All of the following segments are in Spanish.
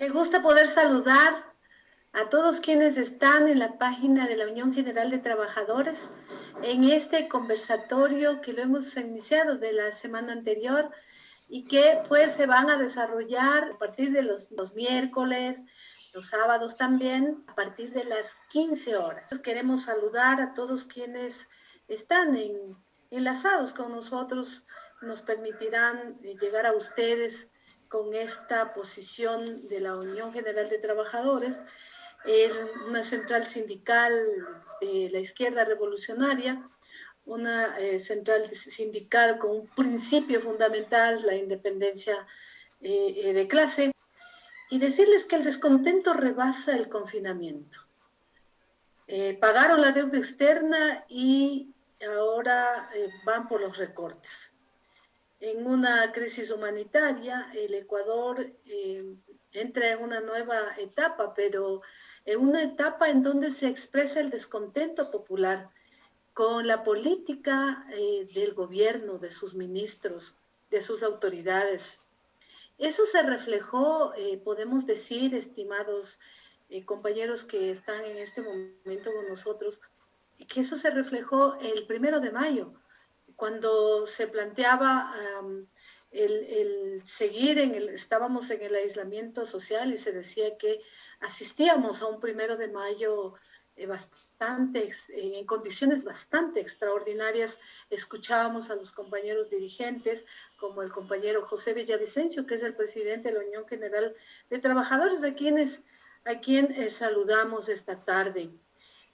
Me gusta poder saludar a todos quienes están en la página de la Unión General de Trabajadores en este conversatorio que lo hemos iniciado de la semana anterior y que pues se van a desarrollar a partir de los miércoles, los sábados también, a partir de las 15 horas. Queremos saludar a todos quienes están enlazados con nosotros, nos permitirán llegar a ustedes con esta posición de la Unión General de Trabajadores. Es una central sindical de la izquierda revolucionaria, una central sindical con un principio fundamental, la independencia de clase, y decirles que el descontento rebasa el confinamiento. Pagaron la deuda externa y ahora van por los recortes. En una crisis humanitaria, el Ecuador entra en una nueva etapa, pero en una etapa en donde se expresa el descontento popular con la política del gobierno, de sus ministros, de sus autoridades. Eso se reflejó, podemos decir, estimados compañeros que están en este momento con nosotros, que eso se reflejó el 1 de mayo, cuando se planteaba el seguir, estábamos en el aislamiento social y se decía que asistíamos a un 1 de mayo en condiciones bastante extraordinarias. Escuchábamos a los compañeros dirigentes, como el compañero José Villavicencio, que es el presidente de la Unión General de Trabajadores, a quien saludamos esta tarde.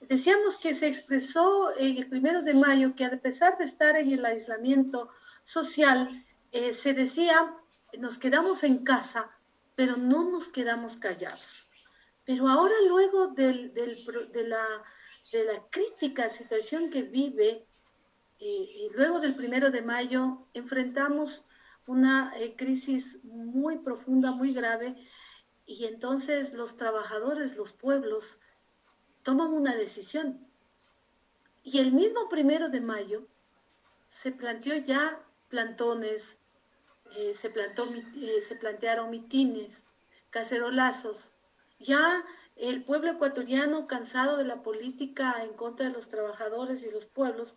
Decíamos que se expresó el 1 de mayo que a pesar de estar en el aislamiento social, se decía, nos quedamos en casa, pero no nos quedamos callados. Pero ahora, luego de la crítica situación que vive, luego del 1 de mayo, enfrentamos una crisis muy profunda, muy grave, y entonces los trabajadores, los pueblos, toman una decisión. Y el mismo 1 de mayo se planteó ya plantones, se plantearon mitines, cacerolazos. Ya el pueblo ecuatoriano, cansado de la política en contra de los trabajadores y los pueblos,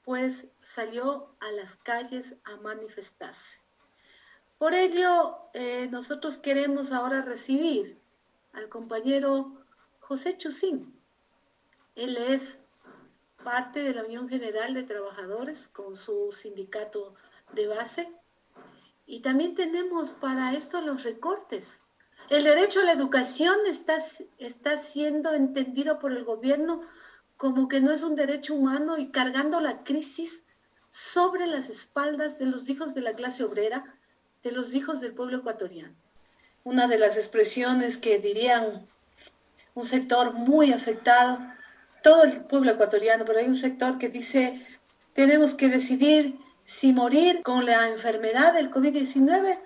pues salió a las calles a manifestarse. Por ello, nosotros queremos ahora recibir al compañero José Chusín. Él es parte de la Unión General de Trabajadores con su sindicato de base. Y también tenemos para esto los recortes. El derecho a la educación está siendo entendido por el gobierno como que no es un derecho humano y cargando la crisis sobre las espaldas de los hijos de la clase obrera, de los hijos del pueblo ecuatoriano. Una de las expresiones que dirían un sector muy afectado, todo el pueblo ecuatoriano, pero hay un sector que dice, tenemos que decidir si morir con la enfermedad del COVID-19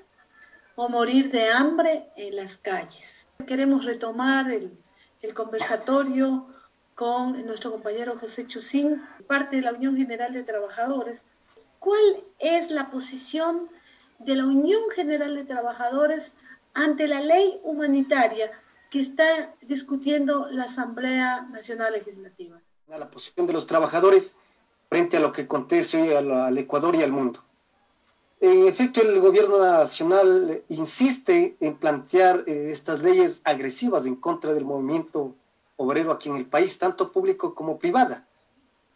o morir de hambre en las calles. Queremos retomar el conversatorio con nuestro compañero José Chusín, parte de la Unión General de Trabajadores. ¿Cuál es la posición de la Unión General de Trabajadores ante la ley humanitaria que está discutiendo la Asamblea Nacional Legislativa? La posición de los trabajadores frente a lo que acontece hoy al Ecuador y al mundo. En efecto, el gobierno nacional insiste en plantear estas leyes agresivas en contra del movimiento obrero aquí en el país, tanto público como privada.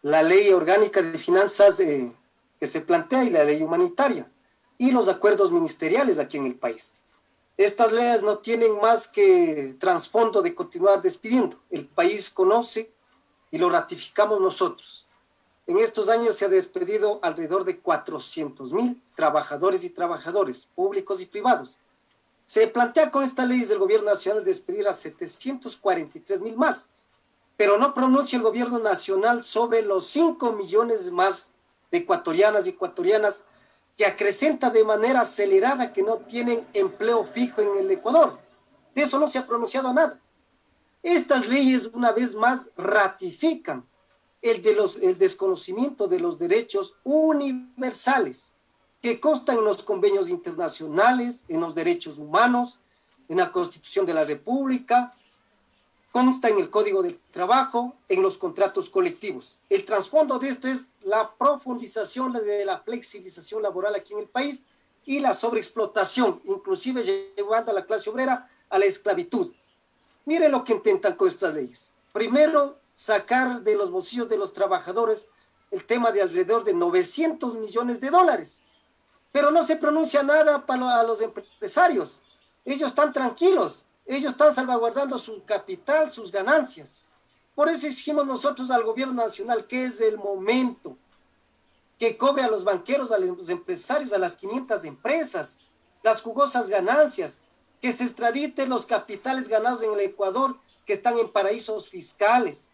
La ley orgánica de finanzas que se plantea y la ley humanitaria y los acuerdos ministeriales aquí en el país. Estas leyes no tienen más que trasfondo de continuar despidiendo. El país conoce y lo ratificamos nosotros. En estos años se ha despedido alrededor de 400,000 trabajadores y trabajadoras, públicos y privados. Se plantea con esta ley del gobierno nacional despedir a 743,000 más, pero no pronuncia el gobierno nacional sobre los 5 millones más de ecuatorianas y ecuatorianas que acrecenta de manera acelerada que no tienen empleo fijo en el Ecuador. De eso no se ha pronunciado nada. Estas leyes, una vez más, ratifican el desconocimiento de los derechos universales que constan en los convenios internacionales, en los derechos humanos, en la Constitución de la República, consta en el Código del Trabajo, en los contratos colectivos. El trasfondo de esto es la profundización de la flexibilización laboral aquí en el país y la sobreexplotación, inclusive llevando a la clase obrera a la esclavitud. Miren lo que intentan con estas leyes. Primero, sacar de los bolsillos de los trabajadores el tema de alrededor de 900 millones de dólares. Pero no se pronuncia nada para los empresarios. Ellos están tranquilos, ellos están salvaguardando su capital, sus ganancias. Por eso exigimos nosotros al gobierno nacional que es el momento que cobre a los banqueros, a los empresarios, a las 500 empresas, las jugosas ganancias, que se extraditen los capitales ganados en el Ecuador que están en paraísos fiscales.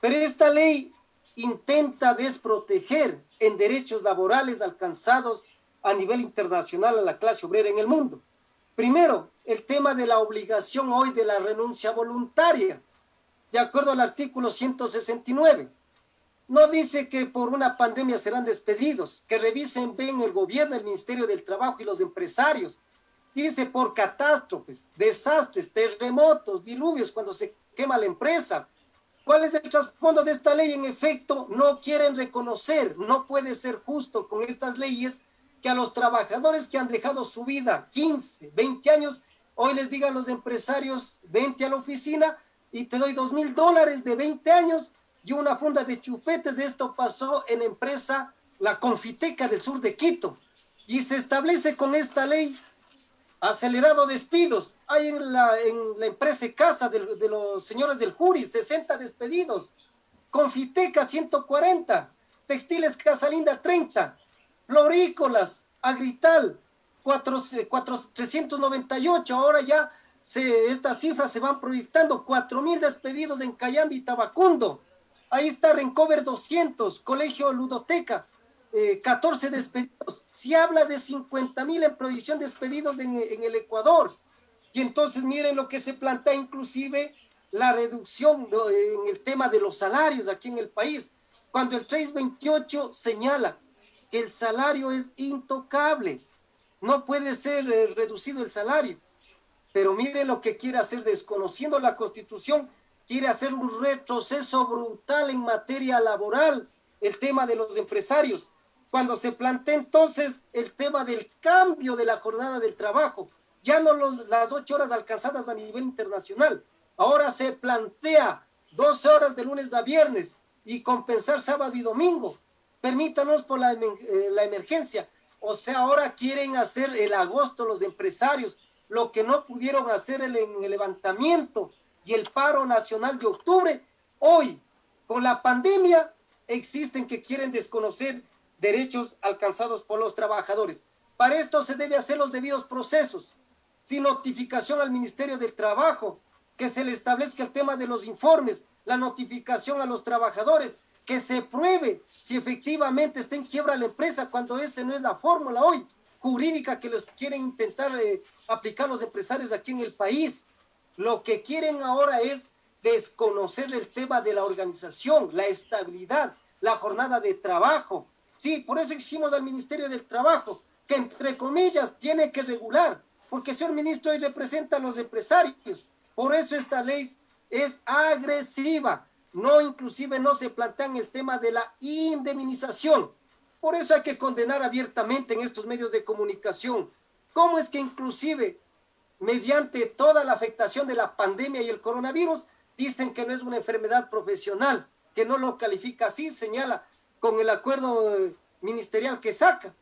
Pero esta ley intenta desproteger en derechos laborales alcanzados a nivel internacional a la clase obrera en el mundo. Primero, el tema de la obligación hoy de la renuncia voluntaria, de acuerdo al artículo 169. No dice que por una pandemia serán despedidos, que revisen bien el gobierno, el Ministerio del Trabajo y los empresarios. Dice por catástrofes, desastres, terremotos, diluvios, cuando se quema la empresa. ¿Cuál es el trasfondo de esta ley? En efecto, no quieren reconocer, no puede ser justo con estas leyes que a los trabajadores que han dejado su vida 15, 20 años, hoy les digan los empresarios, vente a la oficina y te doy $2,000 de 20 años y una funda de chupetes. Esto pasó en la empresa La Confiteca del sur de Quito. Y se establece con esta ley acelerado despidos. Hay en la empresa Casa de los señores del Jury, 60 despedidos. Confiteca, 140. Textiles Casalinda, 30. Florícolas, Agrital, 398. Ahora ya estas cifras se van proyectando. 4,000 despedidos en Cayambe y Tabacundo. Ahí está Rencover, 200. Colegio Ludoteca, 14 despedidos. Se habla de 50,000 en proyección despedidos en el Ecuador. Y entonces miren lo que se plantea, inclusive la reducción en el tema de los salarios aquí en el país, cuando el 328 señala que el salario es intocable, no puede ser reducido el salario. Pero miren lo que quiere hacer, desconociendo la Constitución, quiere hacer un retroceso brutal en materia laboral, el tema de los empresarios. Cuando se plantea entonces el tema del cambio de la jornada del trabajo, ya no las 8 horas alcanzadas a nivel internacional, ahora se plantea 12 horas de lunes a viernes y compensar sábado y domingo. Permítanos por la emergencia. O sea, ahora quieren hacer el agosto los empresarios, lo que no pudieron hacer en el levantamiento y el paro nacional de octubre. Hoy, con la pandemia, existen que quieren desconocer derechos alcanzados por los trabajadores. Para esto se debe hacer los debidos procesos, sin notificación al Ministerio del Trabajo, que se le establezca el tema de los informes, la notificación a los trabajadores, que se pruebe si efectivamente está en quiebra la empresa, cuando esa no es la fórmula hoy jurídica que los quieren intentar aplicar los empresarios aquí en el país. Lo que quieren ahora es desconocer el tema de la organización, la estabilidad, la jornada de trabajo. Sí, por eso exigimos al Ministerio del Trabajo, que entre comillas tiene que regular, porque el señor ministro hoy representa a los empresarios. Por eso esta ley es agresiva. No, inclusive no se plantean el tema de la indemnización. Por eso hay que condenar abiertamente en estos medios de comunicación. ¿Cómo es que inclusive, mediante toda la afectación de la pandemia y el coronavirus, dicen que no es una enfermedad profesional, que no lo califica así, señala, con el acuerdo ministerial que saca,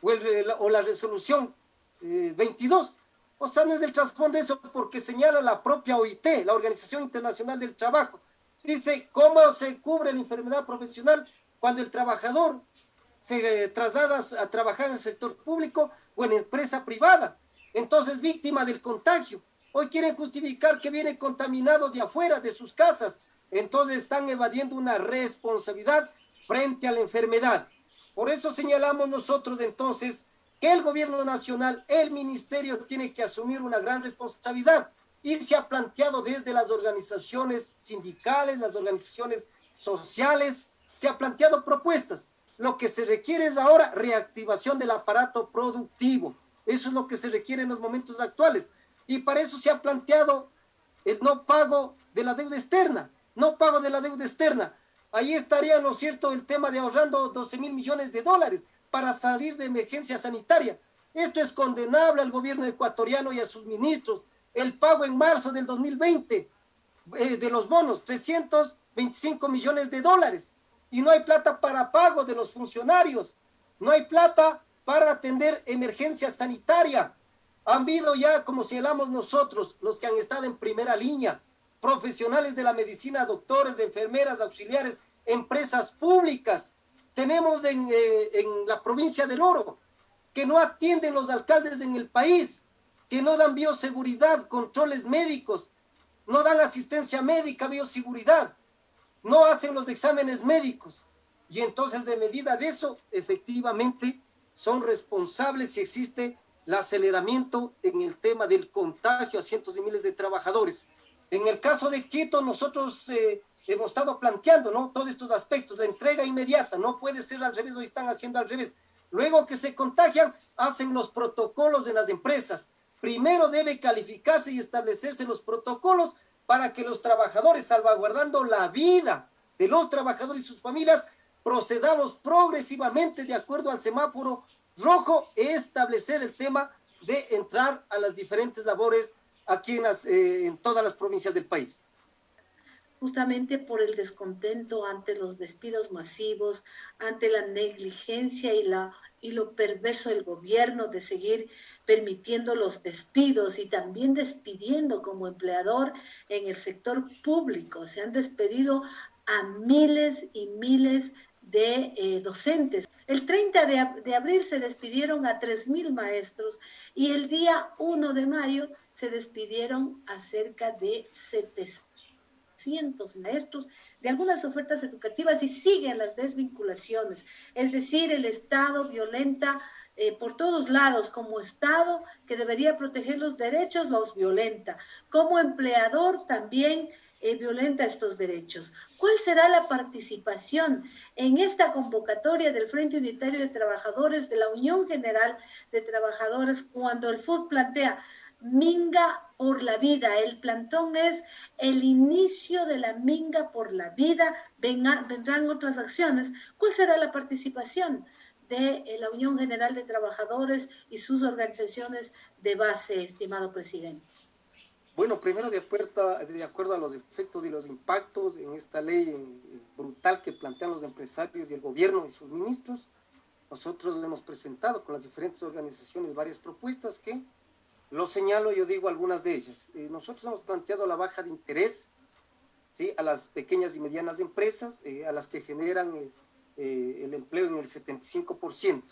o la resolución 22? O sea, no es del trasfondo eso, porque señala la propia OIT, la Organización Internacional del Trabajo. Dice, ¿cómo se cubre la enfermedad profesional cuando el trabajador se traslada a trabajar en el sector público o en empresa privada? Entonces, víctima del contagio. Hoy quieren justificar que viene contaminado de afuera, de sus casas. Entonces están evadiendo una responsabilidad frente a la enfermedad. Por eso señalamos nosotros entonces que el gobierno nacional, el ministerio, tiene que asumir una gran responsabilidad. Y se ha planteado desde las organizaciones sindicales, las organizaciones sociales, se ha planteado propuestas. Lo que se requiere es ahora reactivación del aparato productivo. Eso es lo que se requiere en los momentos actuales. Y para eso se ha planteado el no pago de la deuda externa, no pago de la deuda externa. Ahí estaría, ¿no es cierto?, el tema de ahorrando 12.000 millones de dólares para salir de emergencia sanitaria. Esto es condenable al gobierno ecuatoriano y a sus ministros. El pago en marzo del 2020 de los bonos, 325 millones de dólares. Y no hay plata para pago de los funcionarios. No hay plata para atender emergencia sanitaria. Han habido ya, como señalamos nosotros, los que han estado en primera línea, profesionales de la medicina, doctores, enfermeras, auxiliares, empresas públicas. Tenemos en la provincia del Oro, que no atienden los alcaldes en el país, que no dan bioseguridad, controles médicos, no dan asistencia médica, bioseguridad, no hacen los exámenes médicos. Y entonces, de medida de eso, efectivamente, son responsables si existe el aceleramiento en el tema del contagio a cientos de miles de trabajadores. En el caso de Quito, nosotros hemos estado planteando, ¿no?, todos estos aspectos, la entrega inmediata, no puede ser al revés, hoy están haciendo al revés. Luego que se contagian, hacen los protocolos en las empresas. Primero debe calificarse y establecerse los protocolos para que los trabajadores, salvaguardando la vida de los trabajadores y sus familias, procedamos progresivamente de acuerdo al semáforo rojo, establecer el tema de entrar a las diferentes labores aquí en todas las provincias del país. Justamente por el descontento ante los despidos masivos, ante la negligencia y lo perverso del gobierno de seguir permitiendo los despidos y también despidiendo como empleador en el sector público. Se han despedido a miles y miles de docentes. El 30 de abril se despidieron a 3.000 maestros y el día 1 de mayo se despidieron a cerca de 700 maestros de algunas ofertas educativas y siguen las desvinculaciones. Es decir, el Estado violenta por todos lados. Como Estado que debería proteger los derechos, los violenta. Como empleador también violenta estos derechos. ¿Cuál será la participación en esta convocatoria del Frente Unitario de Trabajadores de la Unión General de Trabajadores cuando el FUT plantea minga por la vida? El plantón es el inicio de la minga por la vida, vendrán otras acciones. ¿Cuál será la participación de la Unión General de Trabajadores y sus organizaciones de base, estimado presidente? Bueno, primero de acuerdo a los efectos y los impactos en esta ley brutal que plantean los empresarios y el gobierno y sus ministros, nosotros hemos presentado con las diferentes organizaciones varias propuestas que, lo señalo, yo digo algunas de ellas. Nosotros hemos planteado la baja de interés, ¿sí?, a las pequeñas y medianas empresas, a las que generan el empleo en el 75%.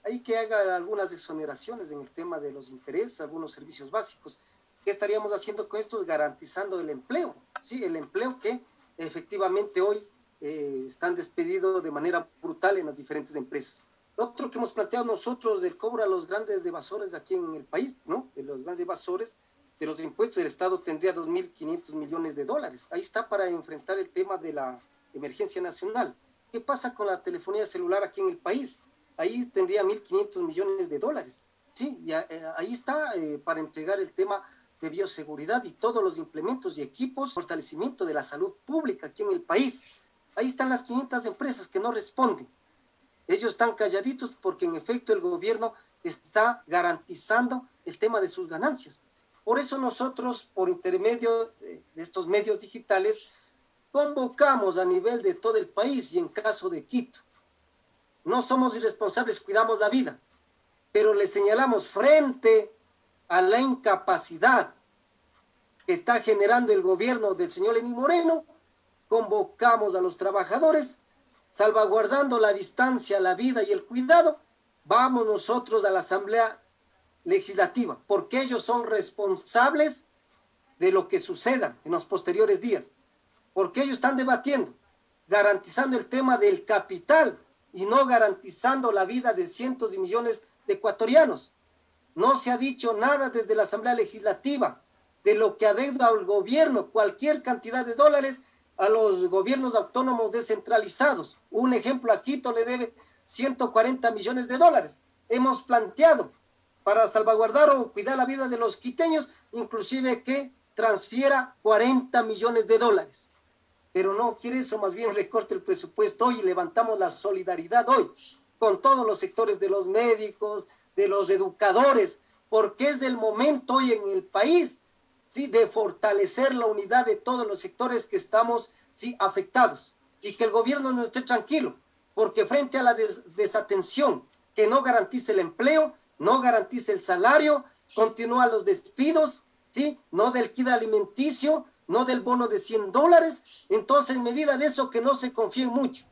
Hay que haga algunas exoneraciones en el tema de los intereses, algunos servicios básicos. ¿Qué estaríamos haciendo con esto? Garantizando el empleo, ¿sí?, el empleo que efectivamente hoy están despedidos de manera brutal en las diferentes empresas. Otro que hemos planteado nosotros, el cobro a los grandes evasores aquí en el país, ¿no?, de los grandes evasores de los impuestos del Estado tendría 2.500 millones de dólares. Ahí está para enfrentar el tema de la emergencia nacional. ¿Qué pasa con la telefonía celular aquí en el país? Ahí tendría 1.500 millones de dólares. Sí, y ahí está para entregar el tema de bioseguridad y todos los implementos y equipos, fortalecimiento de la salud pública aquí en el país. Ahí están las 500 empresas que no responden. Ellos están calladitos porque en efecto el gobierno está garantizando el tema de sus ganancias. Por eso nosotros, por intermedio de estos medios digitales, convocamos a nivel de todo el país y en caso de Quito. No somos irresponsables, cuidamos la vida, pero le señalamos frente a la incapacidad que está generando el gobierno del señor Lenín Moreno, convocamos a los trabajadores, salvaguardando la distancia, la vida y el cuidado, vamos nosotros a la Asamblea Legislativa, porque ellos son responsables de lo que suceda en los posteriores días, porque ellos están debatiendo, garantizando el tema del capital y no garantizando la vida de cientos de millones de ecuatorianos. No se ha dicho nada desde la Asamblea Legislativa de lo que adeuda al gobierno, cualquier cantidad de dólares a los gobiernos autónomos descentralizados. Un ejemplo, a Quito le debe 140 millones de dólares. Hemos planteado para salvaguardar o cuidar la vida de los quiteños inclusive que transfiera 40 millones de dólares. Pero no quiere eso, más bien recorte el presupuesto hoy y levantamos la solidaridad hoy con todos los sectores de los médicos, de los educadores, porque es el momento hoy en el país, ¿sí?, de fortalecer la unidad de todos los sectores que estamos, ¿sí?, afectados, y que el gobierno no esté tranquilo, porque frente a la desatención que no garantice el empleo, no garantice el salario, continúan los despidos, ¿sí?, no del kit alimenticio, no del bono de $100, entonces en medida de eso que no se confíen mucho,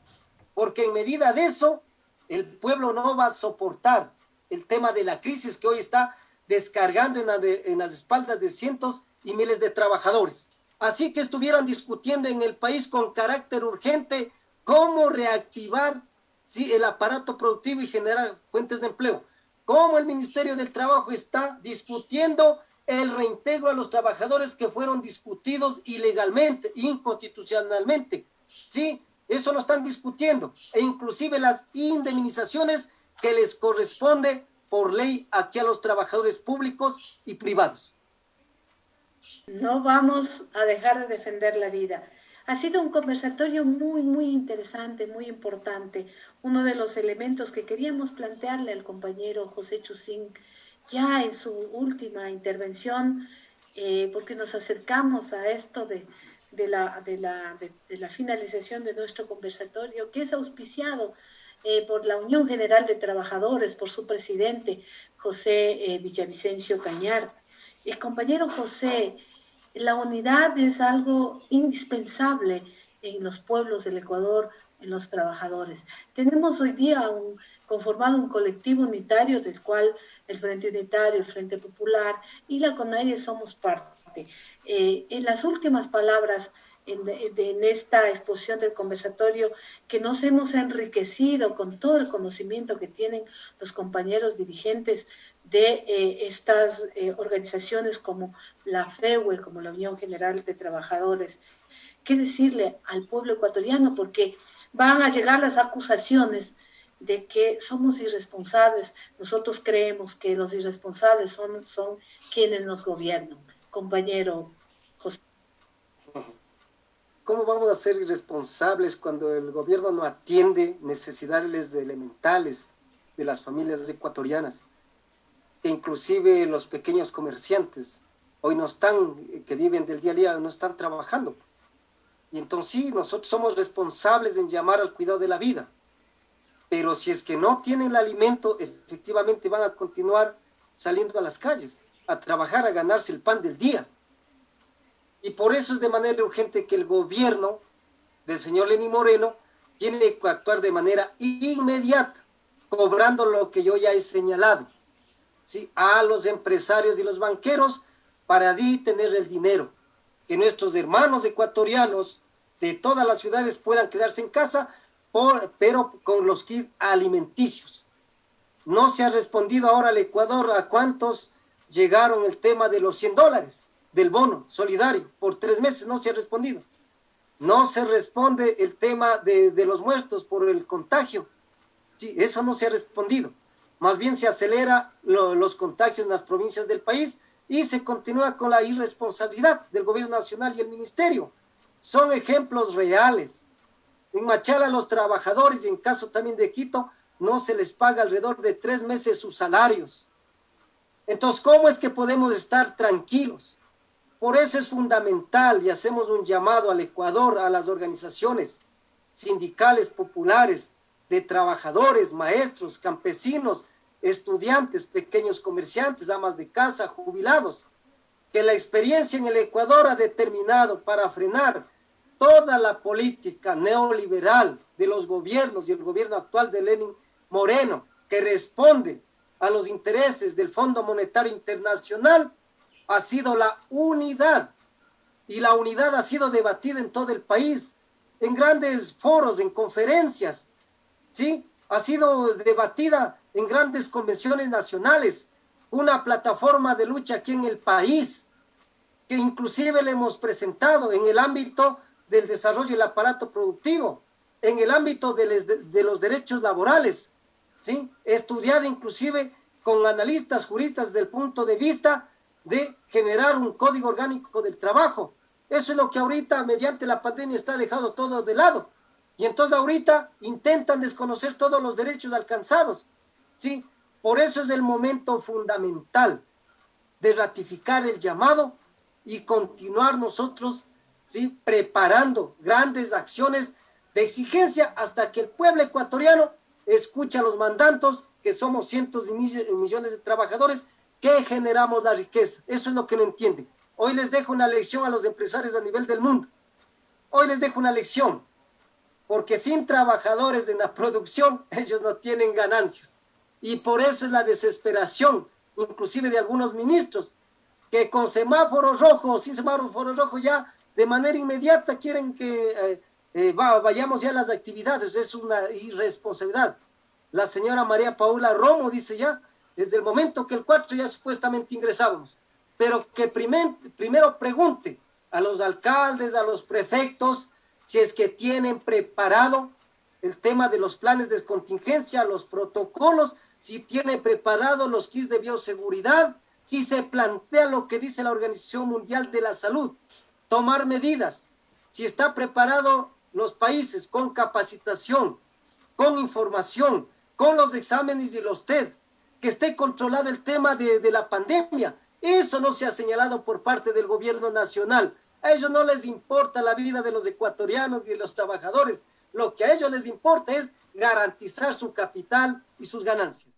porque en medida de eso el pueblo no va a soportar el tema de la crisis que hoy está descargando en las espaldas de cientos y miles de trabajadores. Así que estuvieran discutiendo en el país con carácter urgente cómo reactivar, ¿sí?, el aparato productivo y generar fuentes de empleo. Cómo el Ministerio del Trabajo está discutiendo el reintegro a los trabajadores que fueron discutidos ilegalmente, inconstitucionalmente, ¿sí? Eso lo están discutiendo, e inclusive las indemnizaciones que les corresponde por ley aquí a los trabajadores públicos y privados. No vamos a dejar de defender la vida. Ha sido un conversatorio muy interesante, muy importante. Uno de los elementos que queríamos plantearle al compañero José Chusín ya en su última intervención, porque nos acercamos a esto de la finalización de nuestro conversatorio, que es auspiciado por la Unión General de Trabajadores, por su presidente, José Villavicencio Cañar. El compañero José, la unidad es algo indispensable en los pueblos del Ecuador, en los trabajadores. Tenemos hoy día conformado un colectivo unitario del cual el Frente Unitario, el Frente Popular y la CONAIE somos parte. En las últimas palabras en esta exposición del conversatorio, que nos hemos enriquecido con todo el conocimiento que tienen los compañeros dirigentes de estas organizaciones como la FEUE, como la Unión General de Trabajadores. ¿Qué decirle al pueblo ecuatoriano? Porque van a llegar las acusaciones de que somos irresponsables. Nosotros creemos que los irresponsables son quienes nos gobiernan. Compañero José. ¿Cómo vamos a ser irresponsables cuando el gobierno no atiende necesidades elementales de las familias ecuatorianas? Que inclusive los pequeños comerciantes hoy no están, que viven del día a día, no están trabajando. Y entonces sí, nosotros somos responsables en llamar al cuidado de la vida. Pero si es que no tienen el alimento, efectivamente van a continuar saliendo a las calles, a trabajar, a ganarse el pan del día. Y por eso es de manera urgente que el gobierno del señor Lenín Moreno tiene que actuar de manera inmediata, cobrando lo que yo ya he señalado, ¿sí?, a los empresarios y los banqueros para tener el dinero, que nuestros hermanos ecuatorianos de todas las ciudades puedan quedarse en casa, pero con los kits alimenticios. No se ha respondido ahora al Ecuador a cuántos llegaron el tema de los $100 del bono solidario. Por 3 meses no se ha respondido. No se responde el tema de los muertos por el contagio. Sí, eso no se ha respondido. Más bien se acelera los contagios en las provincias del país y se continúa con la irresponsabilidad del gobierno nacional y el ministerio. Son ejemplos reales. En Machala los trabajadores, y en caso también de Quito, no se les paga alrededor de 3 meses sus salarios. Entonces, ¿cómo es que podemos estar tranquilos? Por eso es fundamental, y hacemos un llamado al Ecuador, a las organizaciones sindicales populares, de trabajadores, maestros, campesinos, estudiantes, pequeños comerciantes, amas de casa, jubilados, que la experiencia en el Ecuador ha determinado para frenar toda la política neoliberal de los gobiernos y el gobierno actual de Lenín Moreno, que responde a los intereses del Fondo Monetario Internacional, ha sido la unidad, y la unidad ha sido debatida en todo el país, en grandes foros, en conferencias, ¿sí? Ha sido debatida en grandes convenciones nacionales, una plataforma de lucha aquí en el país, que inclusive le hemos presentado en el ámbito del desarrollo del aparato productivo, en el ámbito de los derechos laborales, ¿sí? Estudiada inclusive con analistas juristas desde el punto de vista de generar un código orgánico del trabajo. Eso es lo que ahorita, mediante la pandemia, está dejado todo de lado. Y entonces ahorita intentan desconocer todos los derechos alcanzados, ¿sí? Por eso es el momento fundamental de ratificar el llamado y continuar nosotros, ¿sí?, preparando grandes acciones de exigencia hasta que el pueblo ecuatoriano escuche a los mandantes, que somos cientos de millones de trabajadores que generamos la riqueza. Eso es lo que no entienden. Hoy les dejo una lección a los empresarios a nivel del mundo. Hoy les dejo una lección, porque sin trabajadores en la producción, ellos no tienen ganancias. Y por eso es la desesperación, inclusive de algunos ministros, que con semáforo rojo o sin semáforo rojo ya de manera inmediata quieren que vayamos ya a las actividades. Es una irresponsabilidad. La señora María Paula Romo dice ya, desde el momento que el 4 ya supuestamente ingresábamos, pero que primero pregunte a los alcaldes, a los prefectos, si es que tienen preparado el tema de los planes de contingencia, los protocolos, si tienen preparado los kits de bioseguridad, si se plantea lo que dice la Organización Mundial de la Salud, tomar medidas, si está preparado los países con capacitación, con información, con los exámenes y los test, que esté controlado el tema de la pandemia. Eso no se ha señalado por parte del gobierno nacional. A ellos no les importa la vida de los ecuatorianos y de los trabajadores. Lo que a ellos les importa es garantizar su capital y sus ganancias.